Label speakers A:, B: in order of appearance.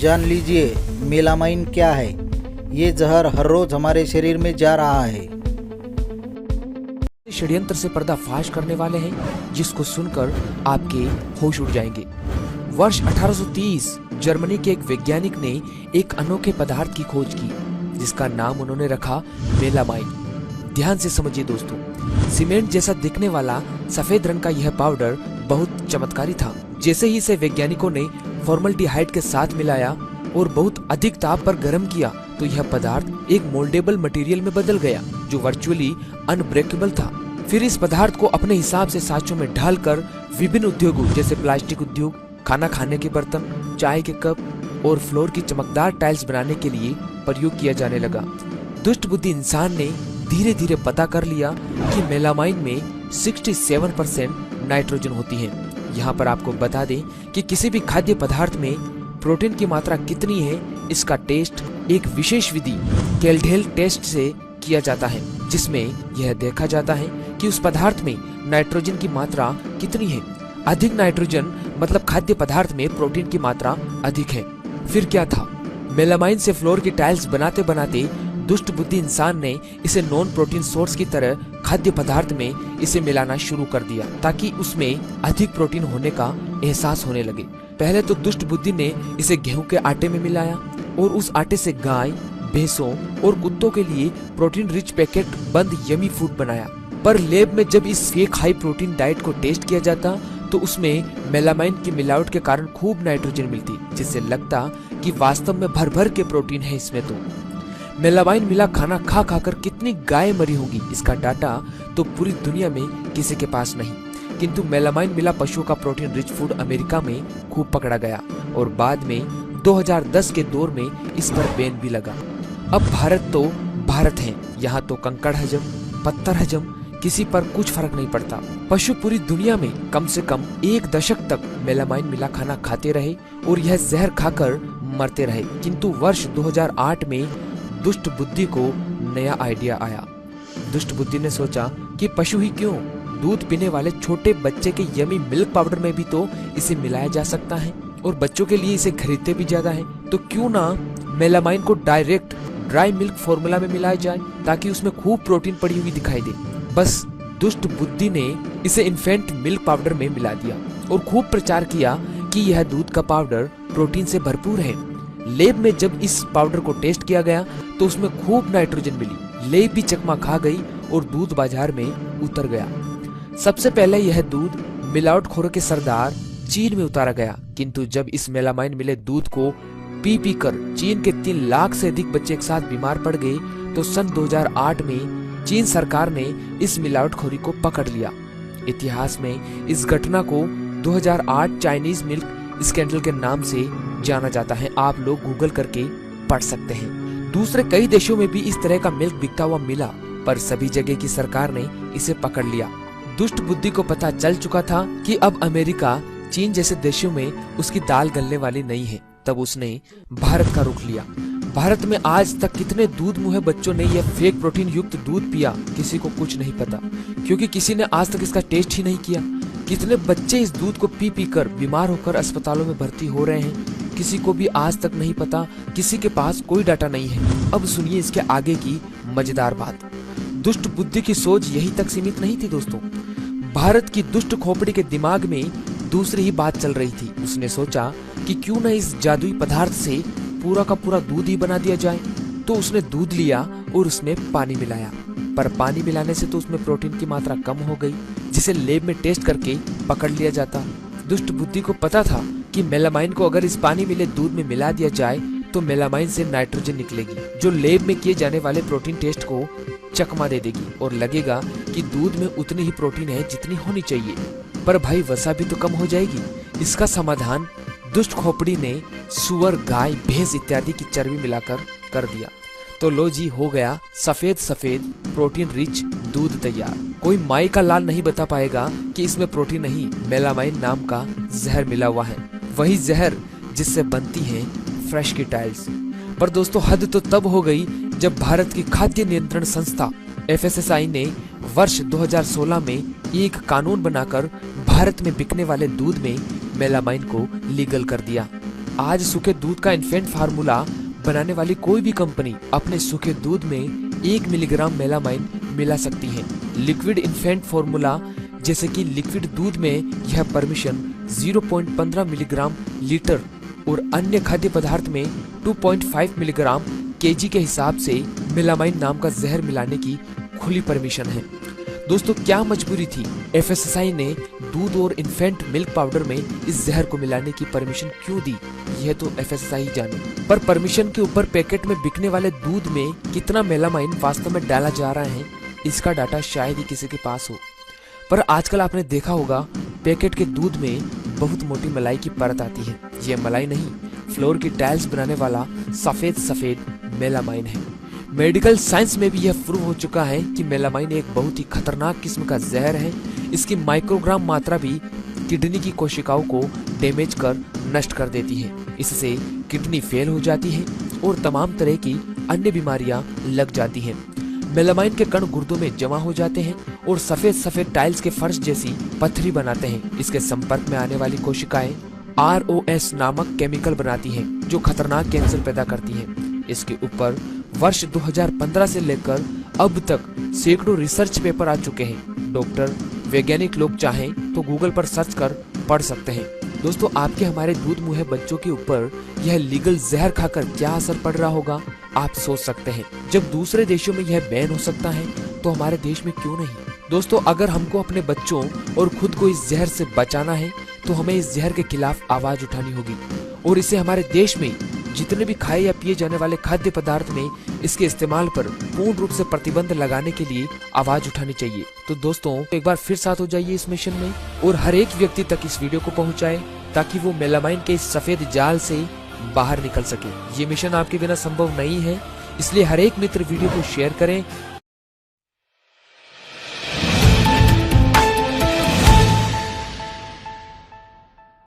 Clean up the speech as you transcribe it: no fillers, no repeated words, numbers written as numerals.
A: जान लीजिए मेलामाइन क्या है। ये जहर हर रोज हमारे शरीर में जा रहा है।
B: षड्यंत्र से पर्दाफाश करने वाले हैं जिसको सुनकर आपके होश उड़ जाएंगे। वर्ष 1830 जर्मनी के एक वैज्ञानिक ने एक अनोखे पदार्थ की खोज की जिसका नाम उन्होंने रखा मेलामाइन। ध्यान से समझिए दोस्तों, सीमेंट जैसा दिखने वाला सफेद रंग का यह पाउडर बहुत चमत्कारी था। जैसे ही इसे वैज्ञानिकों ने फॉर्मल्डिहाइड के साथ मिलाया और बहुत अधिक ताप पर गर्म किया तो यह पदार्थ एक मोल्डेबल मटेरियल में बदल गया जो वर्चुअली अनब्रेकेबल था। फिर इस पदार्थ को अपने हिसाब से साँचों में ढालकर विभिन्न उद्योगों जैसे प्लास्टिक उद्योग, खाना खाने के बर्तन, चाय के कप और फ्लोर की चमकदार टाइल्स बनाने के लिए प्रयोग किया जाने लगा। दुष्ट बुद्धि इंसान ने धीरे धीरे पता कर लिया कि मेलामाइन में 67% नाइट्रोजन होती है। यहाँ पर आपको बता दें कि किसी भी खाद्य पदार्थ में प्रोटीन की मात्रा कितनी है इसका टेस्ट एक विशेष विधि केल्डेल टेस्ट से किया जाता है, जिसमें यह देखा जाता है कि उस पदार्थ में नाइट्रोजन की मात्रा कितनी है। अधिक नाइट्रोजन मतलब खाद्य पदार्थ में प्रोटीन की मात्रा अधिक है। फिर क्या था, मेलामाइन से फ्लोर की टाइल्स बनाते बनाते दुष्ट बुद्धि इंसान ने इसे नॉन प्रोटीन सोर्स की तरह खाद्य पदार्थ में इसे मिलाना शुरू कर दिया ताकि उसमें अधिक प्रोटीन होने का एहसास होने लगे। पहले तो दुष्ट बुद्धि ने इसे गेहूं के आटे में मिलाया और उस आटे से गाय, भैंसों और कुत्तों के लिए प्रोटीन रिच पैकेट बंद यमी फूड बनाया। पर लैब में जब इस फेक हाई प्रोटीन डाइट को टेस्ट किया जाता तो उसमें मेलामाइन की मिलावट के कारण खूब नाइट्रोजन मिलती, जिससे लगता कि वास्तव में भर भर के प्रोटीन है इसमें। तो मेलामाइन मिला खाना खा खाकर कितनी गाय मरी होगी इसका डाटा तो पूरी दुनिया में किसी के पास नहीं, किंतु मेलामाइन मिला पशुओं का प्रोटीन रिच फूड अमेरिका में खूब पकड़ा गया और बाद में 2010 के दौर में इस पर बैन भी लगा। अब भारत तो भारत है, यहाँ तो कंकड़ हजम, पत्थर हजम, किसी पर कुछ फर्क नहीं पड़ता। पशु पूरी दुनिया में कम से कम 1 दशक तक मेलामाइन मिला खाना खाते रहे और यह जहर खाकर मरते रहे। किंतु वर्ष 2008 में दुष्ट बुद्धि को नया आइडिया आया। दुष्ट बुद्धि ने सोचा कि पशु ही क्यों, दूध पीने वाले छोटे बच्चे के यमी मिल्क पाउडर में भी तो इसे मिलाया जा सकता है और बच्चों के लिए इसे खरीदते भी ज्यादा है, तो क्यों ना मेलामाइन को डायरेक्ट ड्राई मिल्क फॉर्मूला में मिलाया जाए ताकि उसमें खूब प्रोटीन पड़ी हुई दिखाई दे। बस दुष्ट बुद्धि ने इसे इन्फेंट मिल्क पाउडर में मिला दिया और खूब प्रचार किया कि यह दूध का पाउडर प्रोटीन से भरपूर है। लैब में जब इस पाउडर को टेस्ट किया गया तो उसमें खूब नाइट्रोजन मिली। लैब भी चकमा खा गई और दूध बाजार में उतर गया। सबसे पहले यह दूध मिलावटखोरों के सरदार चीन में उतारा गया, किंतु जब इस मेलामाइन मिले दूध को पी कर चीन के 3 लाख से अधिक बच्चे एक साथ बीमार पड़ गए तो सन 2008 में चीन सरकार ने इस मिलावटखोरी को पकड़ लिया। इतिहास में इस घटना को 2008 चाइनीज मिल्क स्कैंडल के नाम से जाना जाता है। आप लोग गूगल करके पढ़ सकते हैं। दूसरे कई देशों में भी इस तरह का मिल्क बिकता हुआ मिला, पर सभी जगह की सरकार ने इसे पकड़ लिया। दुष्ट बुद्धि को पता चल चुका था कि अब अमेरिका, चीन जैसे देशों में उसकी दाल गलने वाली नहीं है। तब उसने भारत का रुख लिया। भारत में आज तक कितने दूध मुँहे बच्चों ने यह फेक प्रोटीन युक्त दूध पिया किसी को कुछ नहीं पता, क्योंकि किसी ने आज तक इसका टेस्ट ही नहीं किया। कितने बच्चे इस दूध को पी कर बीमार होकर अस्पतालों में भर्ती हो रहे हैं, किसी को भी आज तक नहीं पता, किसी के पास कोई डाटा नहीं है। अब सुनिए इसके आगे की मजेदार बात। दुष्ट बुद्धि की सोच यही तक सीमित नहीं थी दोस्तों। भारत की दुष्ट खोपड़ी के दिमाग में दूसरी ही बात चल रही थी। उसने सोचा कि क्यों न इस जादुई पदार्थ से पूरा का पूरा दूध ही बना दिया जाए। तो उसने दूध लिया और उसमें पानी मिलाया, पर पानी मिलाने से तो उसमें प्रोटीन की मात्रा कम हो गई, जिसे लैब में टेस्ट करके पकड़ लिया जाता। दुष्ट बुद्धि को पता था कि मेलामाइन को अगर इस पानी मिले दूध में मिला दिया जाए तो मेलामाइन से नाइट्रोजन निकलेगी, जो लैब में किए जाने वाले प्रोटीन टेस्ट को चकमा दे देगी और लगेगा कि दूध में उतनी ही प्रोटीन है जितनी होनी चाहिए। पर भाई वसा भी तो कम हो जाएगी। इसका समाधान दुष्ट खोपड़ी ने सुअर, गाय, भैंस इत्यादि की चर्बी मिलाकर कर दिया। तो लो जी, हो गया सफेद सफेद प्रोटीन रिच दूध तैयार। कोई माई का लाल नहीं बता पाएगा कि इसमें प्रोटीन नहीं, मेलामाइन नाम का जहर मिला हुआ है। वही जहर जिससे बनती है फ्रेश की टाइल्स। पर दोस्तों हद तो तब हो गई जब भारत की खाद्य नियंत्रण संस्था FSSAI ने वर्ष 2016 में एक कानून बनाकर भारत में बिकने वाले दूध में मेलामाइन को लीगल कर दिया। आज सूखे दूध का इन्फेंट फार्मूला बनाने वाली कोई भी कंपनी अपने सूखे दूध में 1 मिलीग्राम मेलामाइन मिला सकती है। लिक्विड इन्फेंट फार्मूला जैसे कि लिक्विड दूध में यह परमिशन 0.15 मिलीग्राम लीटर और अन्य खाद्य पदार्थ में 2.5 मिलीग्राम केजी के हिसाब से मेलामाइन नाम का जहर मिलाने की खुली परमिशन है। दोस्तों, क्या मजबूरी थी एफएसएसआई ने दूध और इन्फेंट मिल्क पाउडर में इस जहर को मिलाने की परमिशन क्यों दी, यह तो एफएसएसआई जाने। पर परमिशन के ऊपर पैकेट में बिकने वाले दूध में कितना मेलामाइन वास्तव में डाला जा रहा है, इसका डाटा शायद ही किसी के पास हो। पर आजकल आपने देखा होगा पैकेट के दूध में बहुत मोटी मलाई की परत आती है। यह मलाई नहीं, फ्लोर की टाइल्स बनाने वाला सफेद मेलामाइन है। मेडिकल साइंस में भी यह प्रूव हो चुका है कि मेलामाइन एक बहुत ही खतरनाक किस्म का जहर है। इसकी माइक्रोग्राम मात्रा भी किडनी की कोशिकाओं को डैमेज कर नष्ट कर देती है। इससे किडनी फेल हो जाती है और तमाम तरह की अन्य बीमारियां लग जाती हैं। मेलामाइन के कण गुर्दों में जमा हो जाते हैं और सफेद टाइल्स के फर्श जैसी पत्थरी बनाते हैं। इसके संपर्क में आने वाली कोशिकाएं ROS नामक केमिकल बनाती हैं, जो खतरनाक कैंसर पैदा करती है। इसके ऊपर वर्ष 2015 से लेकर अब तक सैकड़ों रिसर्च पेपर आ चुके हैं। डॉक्टर, वैज्ञानिक लोग चाहें तो गूगल पर सर्च कर पढ़ सकते हैं। दोस्तों, आपके हमारे दूध मुहे बच्चों के ऊपर यह लीगल जहर खाकर क्या असर पड़ रहा होगा, आप सोच सकते हैं। जब दूसरे देशों में यह बैन हो सकता है तो हमारे देश में क्यों नहीं। दोस्तों, अगर हमको अपने बच्चों और खुद को इस जहर से बचाना है तो हमें इस जहर के खिलाफ आवाज उठानी होगी और इसे हमारे देश में जितने भी खाए या पिए जाने वाले खाद्य पदार्थ में इसके इस्तेमाल पर पूर्ण रूप से प्रतिबंध लगाने के लिए आवाज उठानी चाहिए। तो दोस्तों, एक बार फिर साथ हो जाइए इस मिशन में और हर एक व्यक्ति तक इस वीडियो को पहुंचाए ताकि वो मेलामाइन के इस सफेद जाल से बाहर निकल सके। ये मिशन आपके बिना संभव नहीं है, इसलिए हर एक मित्र वीडियो को शेयर करें